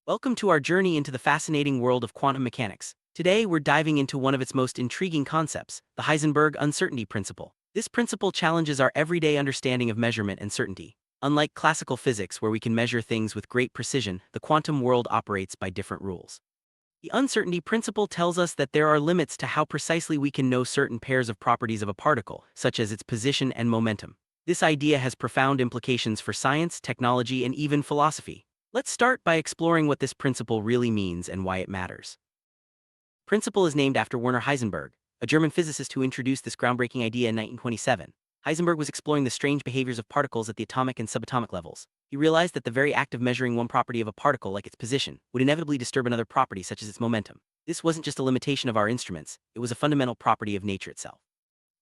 Welcome to our journey into the fascinating world of quantum mechanics. Today, we're diving into one of its most intriguing concepts, the Heisenberg Uncertainty Principle. This principle challenges our everyday understanding of measurement and certainty. Unlike classical physics, where we can measure things with great precision, the quantum world operates by different rules. The uncertainty principle tells us that there are limits to how precisely we can know certain pairs of properties of a particle, such as its position and momentum. This idea has profound implications for science, technology, and even philosophy. Let's start by exploring what this principle really means and why it matters. Principle is named after Werner Heisenberg, a German physicist who introduced this groundbreaking idea in 1927. Heisenberg was exploring the strange behaviors of particles at the atomic and subatomic levels. He realized that the very act of measuring one property of a particle, like its position, would inevitably disturb another property, such as its momentum. This wasn't just a limitation of our instruments, it was a fundamental property of nature itself.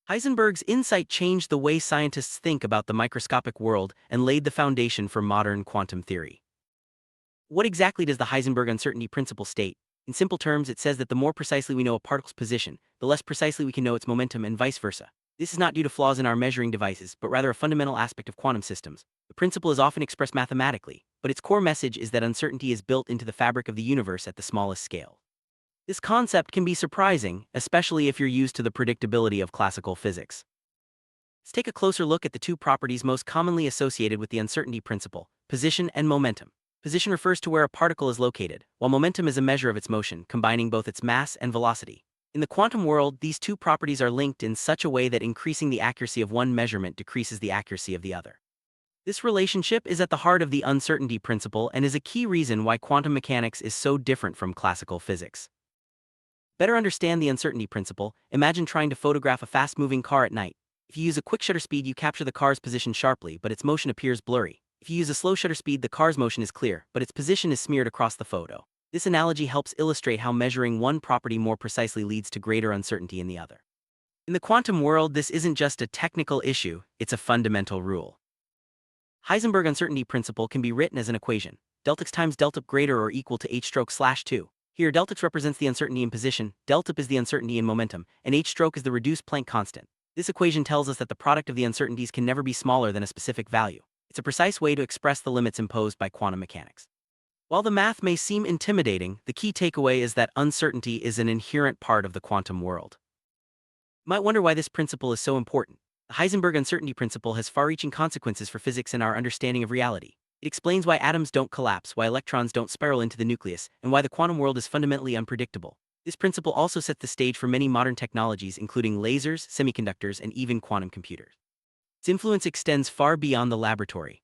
Heisenberg's insight changed the way scientists think about the microscopic world and laid the foundation for modern quantum theory. What exactly does the Heisenberg uncertainty principle state? In simple terms, it says that the more precisely we know a particle's position, the less precisely we can know its momentum and vice versa. This is not due to flaws in our measuring devices, but rather a fundamental aspect of quantum systems. The principle is often expressed mathematically, but its core message is that uncertainty is built into the fabric of the universe at the smallest scale. This concept can be surprising, especially if you're used to the predictability of classical physics. Let's take a closer look at the two properties most commonly associated with the uncertainty principle: position and momentum. Position refers to where a particle is located, while momentum is a measure of its motion, combining both its mass and velocity. In the quantum world, these two properties are linked in such a way that increasing the accuracy of one measurement decreases the accuracy of the other. This relationship is at the heart of the uncertainty principle and is a key reason why quantum mechanics is so different from classical physics. Better understand the uncertainty principle, imagine trying to photograph a fast-moving car at night. If you use a quick shutter speed, you capture the car's position sharply, but its motion appears blurry. If you use a slow shutter speed, the car's motion is clear, but its position is smeared across the photo. This analogy helps illustrate how measuring one property more precisely leads to greater uncertainty in the other. In the quantum world, this isn't just a technical issue, it's a fundamental rule. Heisenberg uncertainty principle can be written as an equation: delta x times delta p greater or equal to h stroke slash 2. Here, delta x represents the uncertainty in position, delta p is the uncertainty in momentum, and h stroke is the reduced Planck constant. This equation tells us that the product of the uncertainties can never be smaller than a specific value. It's a precise way to express the limits imposed by quantum mechanics. While the math may seem intimidating, the key takeaway is that uncertainty is an inherent part of the quantum world. You might wonder why this principle is so important. The Heisenberg uncertainty principle has far-reaching consequences for physics and our understanding of reality. It explains why atoms don't collapse, why electrons don't spiral into the nucleus, and why the quantum world is fundamentally unpredictable. This principle also sets the stage for many modern technologies, including lasers, semiconductors, and even quantum computers. Its influence extends far beyond the laboratory.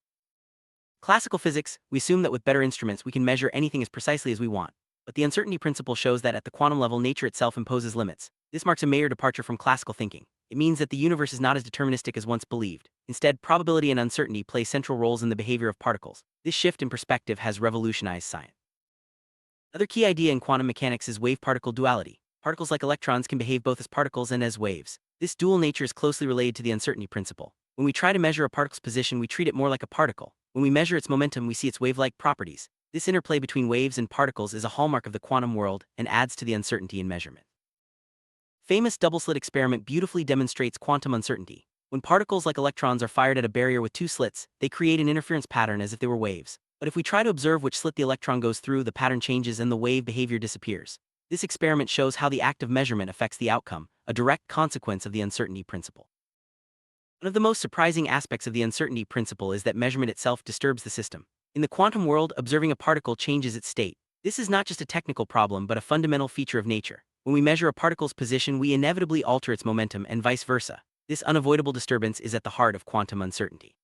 Classical physics, we assume that with better instruments we can measure anything as precisely as we want. But the uncertainty principle shows that at the quantum level, nature itself imposes limits. This marks a major departure from classical thinking. It means that the universe is not as deterministic as once believed. Instead, probability and uncertainty play central roles in the behavior of particles. This shift in perspective has revolutionized science. Another key idea in quantum mechanics is wave-particle duality. Particles like electrons can behave both as particles and as waves. This dual nature is closely related to the uncertainty principle. When we try to measure a particle's position, we treat it more like a particle. When we measure its momentum, we see its wave-like properties. This interplay between waves and particles is a hallmark of the quantum world and adds to the uncertainty in measurement. Famous double-slit experiment beautifully demonstrates quantum uncertainty. When particles like electrons are fired at a barrier with two slits, they create an interference pattern as if they were waves. But if we try to observe which slit the electron goes through, the pattern changes and the wave behavior disappears. This experiment shows how the act of measurement affects the outcome, a direct consequence of the uncertainty principle. One of the most surprising aspects of the uncertainty principle is that measurement itself disturbs the system. In the quantum world, observing a particle changes its state. This is not just a technical problem but a fundamental feature of nature. When we measure a particle's position, we inevitably alter its momentum and vice versa. This unavoidable disturbance is at the heart of quantum uncertainty.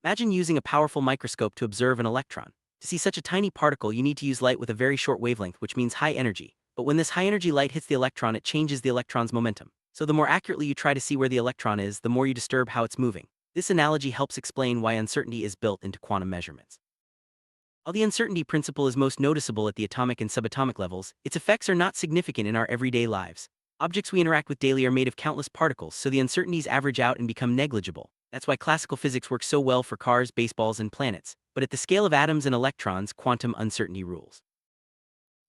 Imagine using a powerful microscope to observe an electron. To see such a tiny particle, you need to use light with a very short wavelength, which means high energy. But when this high energy light hits the electron, it changes the electron's momentum. So the more accurately you try to see where the electron is, the more you disturb how it's moving. This analogy helps explain why uncertainty is built into quantum measurements. While the uncertainty principle is most noticeable at the atomic and subatomic levels, its effects are not significant in our everyday lives. Objects we interact with daily are made of countless particles, so the uncertainties average out and become negligible. That's why classical physics works so well for cars, baseballs, and planets. But at the scale of atoms and electrons, quantum uncertainty rules.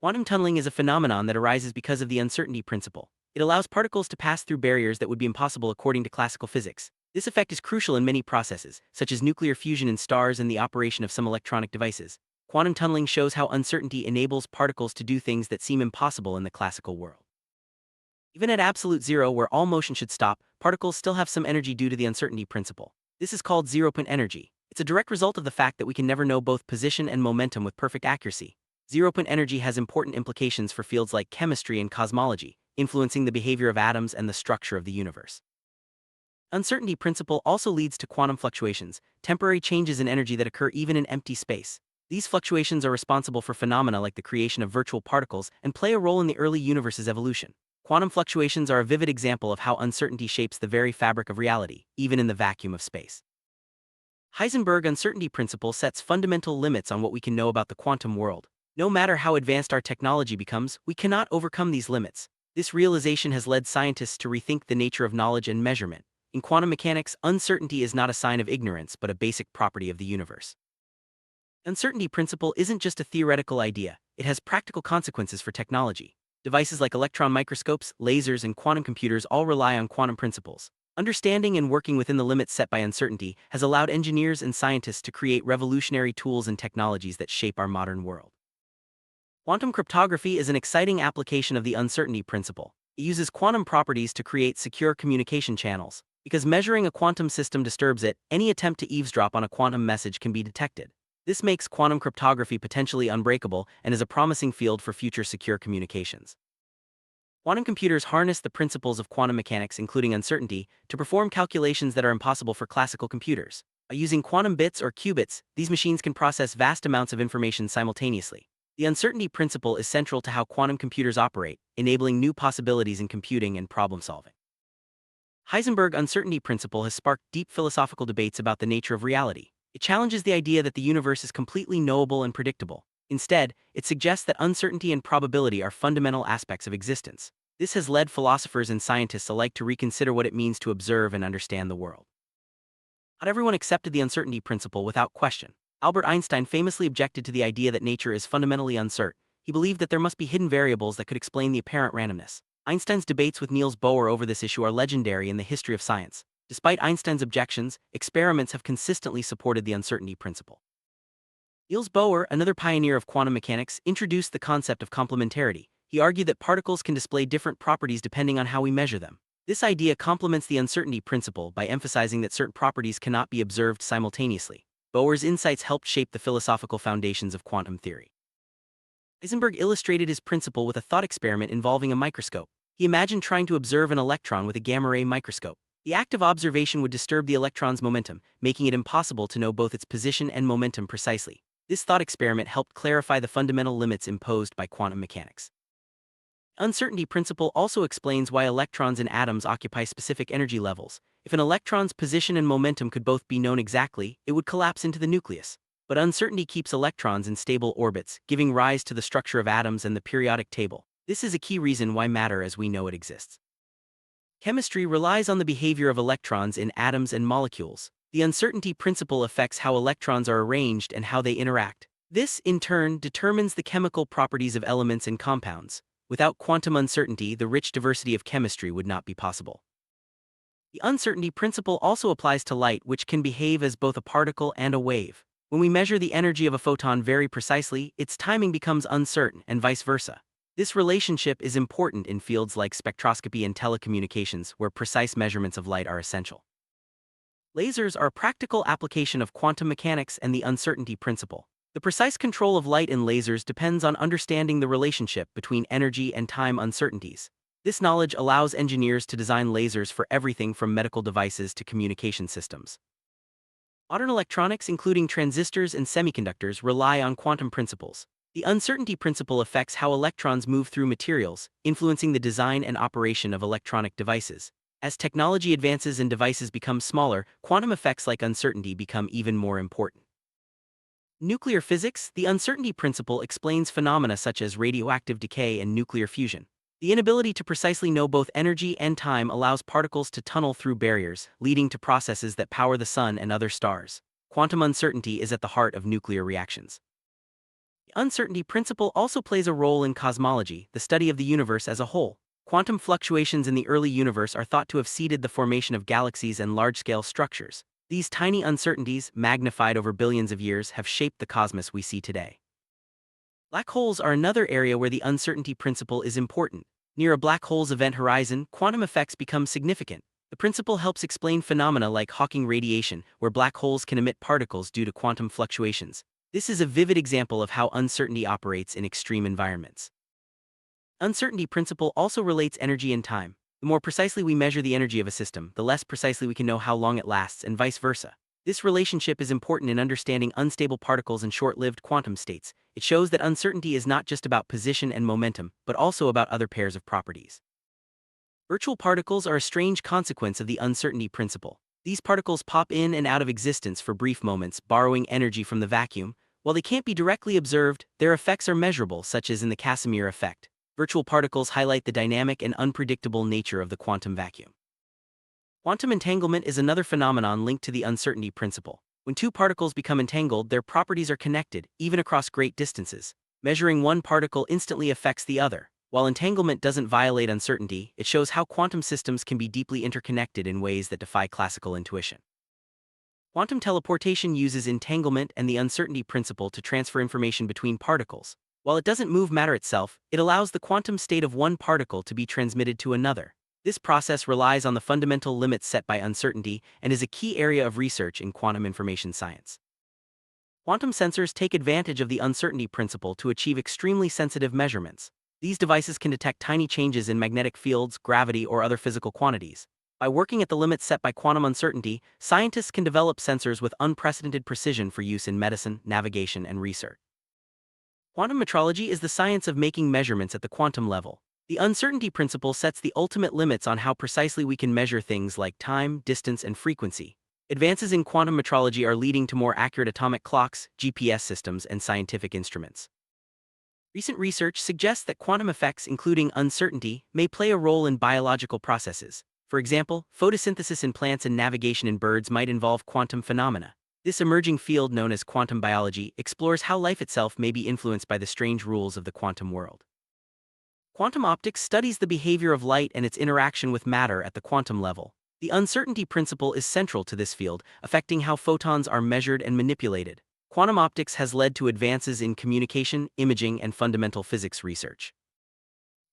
Quantum tunneling is a phenomenon that arises because of the uncertainty principle. It allows particles to pass through barriers that would be impossible according to classical physics. This effect is crucial in many processes, such as nuclear fusion in stars and the operation of some electronic devices. Quantum tunneling shows how uncertainty enables particles to do things that seem impossible in the classical world. Even at absolute zero, where all motion should stop, particles still have some energy due to the uncertainty principle. This is called zero-point energy. It's a direct result of the fact that we can never know both position and momentum with perfect accuracy. Zero-point energy has important implications for fields like chemistry and cosmology, influencing the behavior of atoms and the structure of the universe. Uncertainty principle also leads to quantum fluctuations, temporary changes in energy that occur even in empty space. These fluctuations are responsible for phenomena like the creation of virtual particles and play a role in the early universe's evolution. Quantum fluctuations are a vivid example of how uncertainty shapes the very fabric of reality, even in the vacuum of space. Heisenberg Uncertainty Principle sets fundamental limits on what we can know about the quantum world. No matter how advanced our technology becomes, we cannot overcome these limits. This realization has led scientists to rethink the nature of knowledge and measurement. In quantum mechanics, uncertainty is not a sign of ignorance but a basic property of the universe. Uncertainty principle isn't just a theoretical idea, it has practical consequences for technology. Devices like electron microscopes, lasers, and quantum computers all rely on quantum principles. Understanding and working within the limits set by uncertainty has allowed engineers and scientists to create revolutionary tools and technologies that shape our modern world. Quantum cryptography is an exciting application of the uncertainty principle. It uses quantum properties to create secure communication channels. Because measuring a quantum system disturbs it, any attempt to eavesdrop on a quantum message can be detected. This makes quantum cryptography potentially unbreakable and is a promising field for future secure communications. Quantum computers harness the principles of quantum mechanics, including uncertainty, to perform calculations that are impossible for classical computers. By using quantum bits or qubits, these machines can process vast amounts of information simultaneously. The uncertainty principle is central to how quantum computers operate, enabling new possibilities in computing and problem-solving. Heisenberg Uncertainty Principle has sparked deep philosophical debates about the nature of reality. It challenges the idea that the universe is completely knowable and predictable. Instead, it suggests that uncertainty and probability are fundamental aspects of existence. This has led philosophers and scientists alike to reconsider what it means to observe and understand the world. Not everyone accepted the uncertainty principle without question. Albert Einstein famously objected to the idea that nature is fundamentally uncertain. He believed that there must be hidden variables that could explain the apparent randomness. Einstein's debates with Niels Bohr over this issue are legendary in the history of science. Despite Einstein's objections, experiments have consistently supported the uncertainty principle. Niels Bohr, another pioneer of quantum mechanics, introduced the concept of complementarity. He argued that particles can display different properties depending on how we measure them. This idea complements the uncertainty principle by emphasizing that certain properties cannot be observed simultaneously. Bohr's insights helped shape the philosophical foundations of quantum theory. Heisenberg illustrated his principle with a thought experiment involving a microscope. He imagined trying to observe an electron with a gamma-ray microscope. The act of observation would disturb the electron's momentum, making it impossible to know both its position and momentum precisely. This thought experiment helped clarify the fundamental limits imposed by quantum mechanics. The uncertainty principle also explains why electrons in atoms occupy specific energy levels. If an electron's position and momentum could both be known exactly, it would collapse into the nucleus. But uncertainty keeps electrons in stable orbits, giving rise to the structure of atoms and the periodic table. This is a key reason why matter as we know it exists. Chemistry relies on the behavior of electrons in atoms and molecules. The uncertainty principle affects how electrons are arranged and how they interact. This, in turn, determines the chemical properties of elements and compounds. Without quantum uncertainty, the rich diversity of chemistry would not be possible. The uncertainty principle also applies to light, which can behave as both a particle and a wave. When we measure the energy of a photon very precisely, its timing becomes uncertain, and vice versa. This relationship is important in fields like spectroscopy and telecommunications, where precise measurements of light are essential. Lasers are a practical application of quantum mechanics and the uncertainty principle. The precise control of light in lasers depends on understanding the relationship between energy and time uncertainties. This knowledge allows engineers to design lasers for everything from medical devices to communication systems. Modern electronics, including transistors and semiconductors, rely on quantum principles. The uncertainty principle affects how electrons move through materials, influencing the design and operation of electronic devices. As technology advances and devices become smaller, quantum effects like uncertainty become even more important. Nuclear physics, the uncertainty principle explains phenomena such as radioactive decay and nuclear fusion. The inability to precisely know both energy and time allows particles to tunnel through barriers, leading to processes that power the sun and other stars. Quantum uncertainty is at the heart of nuclear reactions. The uncertainty principle also plays a role in cosmology, the study of the universe as a whole. Quantum fluctuations in the early universe are thought to have seeded the formation of galaxies and large-scale structures. These tiny uncertainties, magnified over billions of years, have shaped the cosmos we see today. Black holes are another area where the uncertainty principle is important. Near a black hole's event horizon, quantum effects become significant. The principle helps explain phenomena like Hawking radiation, where black holes can emit particles due to quantum fluctuations. This is a vivid example of how uncertainty operates in extreme environments. Uncertainty principle also relates energy and time. The more precisely we measure the energy of a system, the less precisely we can know how long it lasts, and vice versa. This relationship is important in understanding unstable particles and short-lived quantum states. It shows that uncertainty is not just about position and momentum, but also about other pairs of properties. Virtual particles are a strange consequence of the uncertainty principle. These particles pop in and out of existence for brief moments, borrowing energy from the vacuum. While they can't be directly observed, their effects are measurable, such as in the Casimir effect. Virtual particles highlight the dynamic and unpredictable nature of the quantum vacuum. Quantum entanglement is another phenomenon linked to the uncertainty principle. When two particles become entangled, their properties are connected, even across great distances. Measuring one particle instantly affects the other. While entanglement doesn't violate uncertainty, it shows how quantum systems can be deeply interconnected in ways that defy classical intuition. Quantum teleportation uses entanglement and the uncertainty principle to transfer information between particles. While it doesn't move matter itself, it allows the quantum state of one particle to be transmitted to another. This process relies on the fundamental limits set by uncertainty and is a key area of research in quantum information science. Quantum sensors take advantage of the uncertainty principle to achieve extremely sensitive measurements. These devices can detect tiny changes in magnetic fields, gravity, or other physical quantities. By working at the limits set by quantum uncertainty, scientists can develop sensors with unprecedented precision for use in medicine, navigation, and research. Quantum metrology is the science of making measurements at the quantum level. The uncertainty principle sets the ultimate limits on how precisely we can measure things like time, distance, and frequency. Advances in quantum metrology are leading to more accurate atomic clocks, GPS systems, and scientific instruments. Recent research suggests that quantum effects, including uncertainty, may play a role in biological processes. For example, photosynthesis in plants and navigation in birds might involve quantum phenomena. This emerging field, known as quantum biology, explores how life itself may be influenced by the strange rules of the quantum world. Quantum optics studies the behavior of light and its interaction with matter at the quantum level. The uncertainty principle is central to this field, affecting how photons are measured and manipulated. Quantum optics has led to advances in communication, imaging, and fundamental physics research.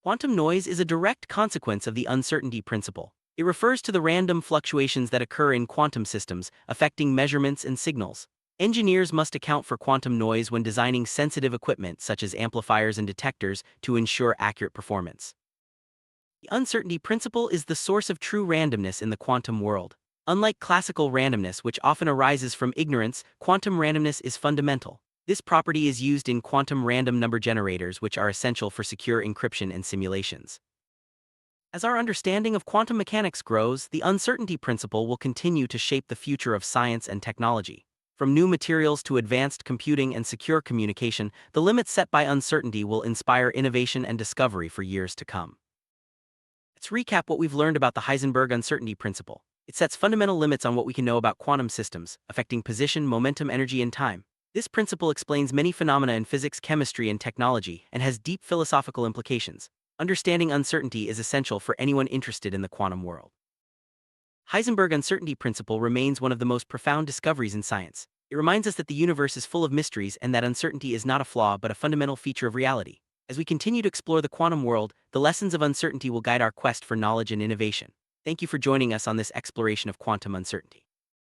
Quantum noise is a direct consequence of the uncertainty principle. It refers to the random fluctuations that occur in quantum systems, affecting measurements and signals. Engineers must account for quantum noise when designing sensitive equipment such as amplifiers and detectors to ensure accurate performance. The uncertainty principle is the source of true randomness in the quantum world. Unlike classical randomness, which often arises from ignorance, quantum randomness is fundamental. This property is used in quantum random number generators, which are essential for secure encryption and simulations. As our understanding of quantum mechanics grows, the uncertainty principle will continue to shape the future of science and technology. From new materials to advanced computing and secure communication, the limits set by uncertainty will inspire innovation and discovery for years to come. Let's recap what we've learned about the Heisenberg uncertainty principle. It sets fundamental limits on what we can know about quantum systems, affecting position, momentum, energy, and time. This principle explains many phenomena in physics, chemistry, and technology, and has deep philosophical implications. Understanding uncertainty is essential for anyone interested in the quantum world. Heisenberg uncertainty principle remains one of the most profound discoveries in science. It reminds us that the universe is full of mysteries and that uncertainty is not a flaw but a fundamental feature of reality. As we continue to explore the quantum world, the lessons of uncertainty will guide our quest for knowledge and innovation. Thank you for joining us on this exploration of quantum uncertainty.